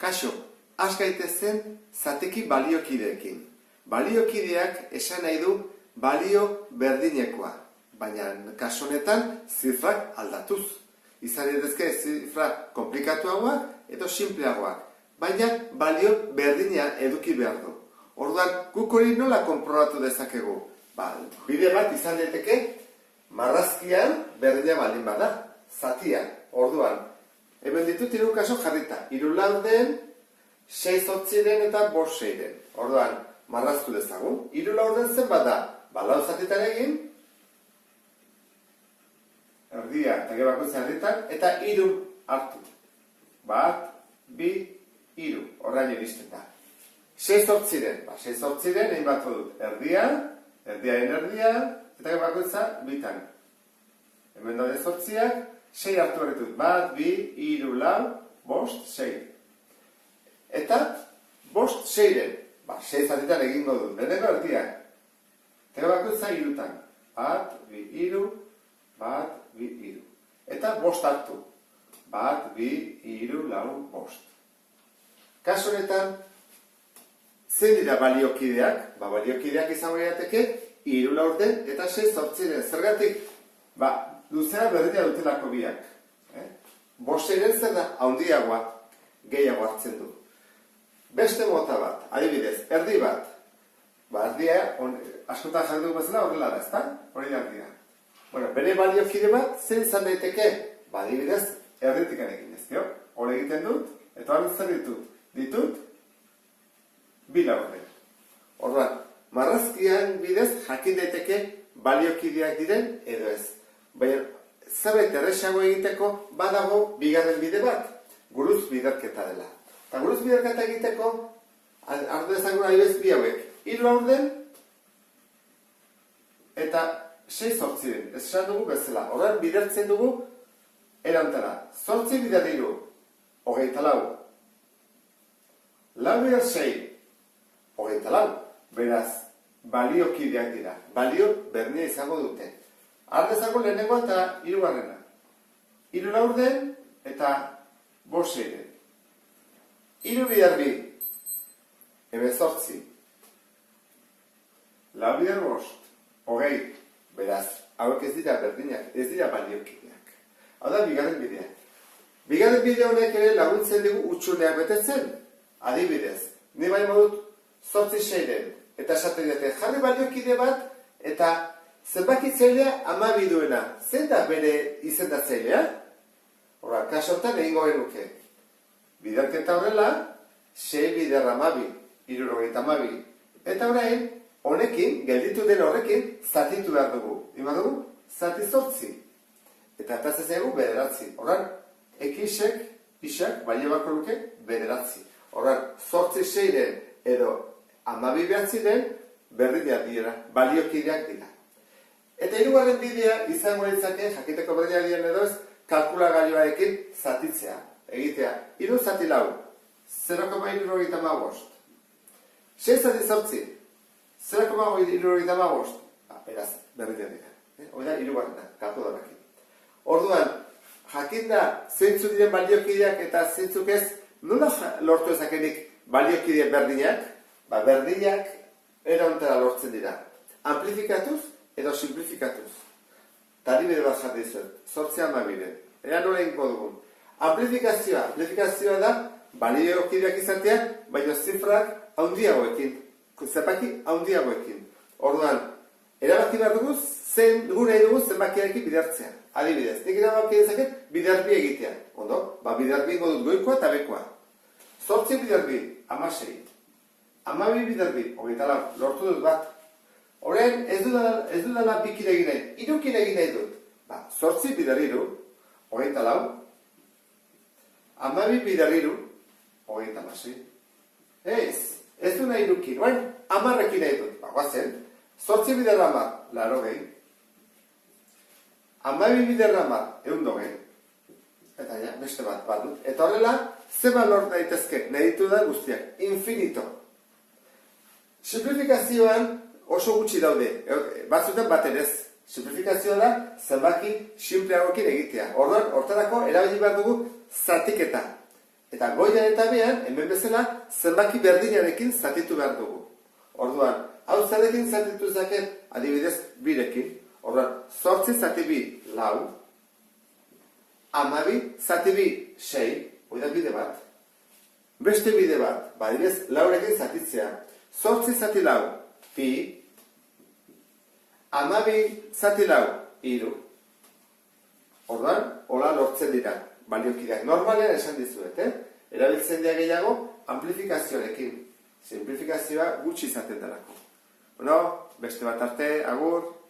Kaso, has gaitezen zatiki baliokideekin. Baliokideak esan nahi du balio berdinekoa, baina kasu honetan zifrak aldatuz. Izan daitezke zifrak komplikatuagoak edo simpleagoak, baina balio berdina eduki behar du. Orduan, guk hori nola konprobatu dezakegu? Bide bat izan daiteke marrazkian berdina baldin bada, zatia. Orduan, hemen ditut 3 kaso jarrita, 3 laurden, 6 zortziren eta 5 seiren. Orduan, marraztu dezagun. 3 laurden zenbat da? Lau zatitan egin, erdia eta gero bakoitza erditan, eta 3 hartu. 1, 2, 3, horrein iristen da. 6 zortziren, 6 zortziren egin bat dut erdia, erdiaren erdia, eta gero bakoitza bitan. Hemen daude zortziak, 6 hartu berritut. 1, 2, 3, 4, 5, 6. Eta 5 seiren, 6 zatitan egingo dut. Lehenengo erdiak. Eta bakoitza 3tan. 1, 2, 3, 1, 2, 3. Eta 5 hartu. 1, 2, 3, 4, 5. Kasu honetan, zein dira baliokideak? Baliokideak izango lirateke 3 laurden eta 6 zortziren. Zergatik? Luzera berdina dutelako biak. 5 seiren zer da? Handiagoa, gehiago hartzen du. Beste mota bat, adibidez, erdi bat. Erdia, askotan jarri dugu bezala horrela da, ezta? Hori da erdia. Bere baliokide bat, zein izan daiteke? Adibidez, erditik egin ez, dio? Hor egiten dut, eta hori zer ditut? Ditut, 2 laurden. Orduan, marrazkian bidez jakin daiteke baliokideak diren edo ez. Baina, zerbait erresago egiteko badago bigarren bide bat, gurutz biderketa dela. Eta gurutz biderketa egiteko, hartu dezagun adibidez 2 hauek. 3 laurden eta 6 zortziren. Esan dugu bezala. Horren bidertzen dugu erantara. 8 bider 3, 24. 4 bider 6, 24. Beraz, baliokideak dira. Balio berdina izango dute. Hartu dezagun lehenengoa eta 3garrena. 3 laurden eta 5 seiren. 3 bider 2, 18. 4 bider 5, 20. Beraz, hauek ez dira berdinak, ez dira baliokideak. Hau da, bigarren bidea. Bigarren bide honek ere laguntzen dugu utxuneak betetzen. Adibidez, ni bai modut 8 seiren, eta esaten dute jarri baliokide bat, eta zenbakitzailea 12 duena. Zein da bere izendatzailea? Horra, kasotan egingo genuke. Biderketa horrela, 6 bider 12, 72. Eta orain, honekin, gelditu den horrekin, zatitu behar dugu. Ima dugu? Zati 8. Eta ez egu 9. Horran, ekisek, isak, baino bako luke, 9. Horran, 8 seiren edo 12 behatziren, berdinak dira, baliokideak dira. Eta 3garren bidea izango ditzake, jakiteko berdinak diren edo ez, kalkulagailuarekin zatitzea, egitea. 3 zati 4, 0,75. 6 zati 8, 0,75. Beraz, berdinak dira. Hori da, 3garrena, kalkulagailuarekin. Orduan, jakinda zeintzu diren baliokideak eta zeintzuk ez, nola lortu ezakenik baliokideak berdinak? Berdinak eraontera lortzen dira. Amplifikatuz edo simplifikatuz. Adibide bat jarri zuen, 8 12. Ea nola egingo dugun. Amplifikazioa da baliokideak izatea, baina zifrak handiagoekin. Zenbaki handiagoekin. Orduan, erabaki behar dugu, gure dugu zenbakiarekin bidertzea. Adibidez, nik erabaki dezaket biderbi egitea. Ondo, biderbi ingo dut goikoa eta bekoa. 8 biderbi, 16. 12 biderbi, 24, lortu dut bat. Horren, ez dudala bikin egin nahi, 3 egin nahi dut. 8 bider 3, 24. 12 bider 3, 26. Ez du nahi 3, horren, 10 ekin nahi dut. Guazen, 8 bider 10, 80. 12 bider 10, 120. Eta ja, beste bat dut. Eta horrela, zeba lor daitezke, nahi ditu da guztiak, infinito. Simplifikazioan oso gutxi daude, batzutan baten ez. Simplifikazioa da, zenbaki simpleagokin egitea. Orduan, hortarako erabili behar dugu zatiketa. Eta goian eta behan, hemen bezala, zenbaki berdinarekin zatitu behar dugu. Orduan, hau zarekin zatitu zaket, adibidez, birekin. Orduan, 8 zati 2, 4. 12 zati 2, 6. Hoi da bide bat. Beste bide bat, adibidez, 4rekin zatitzea. 8 zati 4, 2. 12 zati 4, 3. Orduan, hola lortzen dira. Baliokideak normalean esan dizuet, erabiltzen dira gehiago amplifikazioarekin. Simplifikazioa gutxi izaten delako. Bueno, beste bat arte, agur.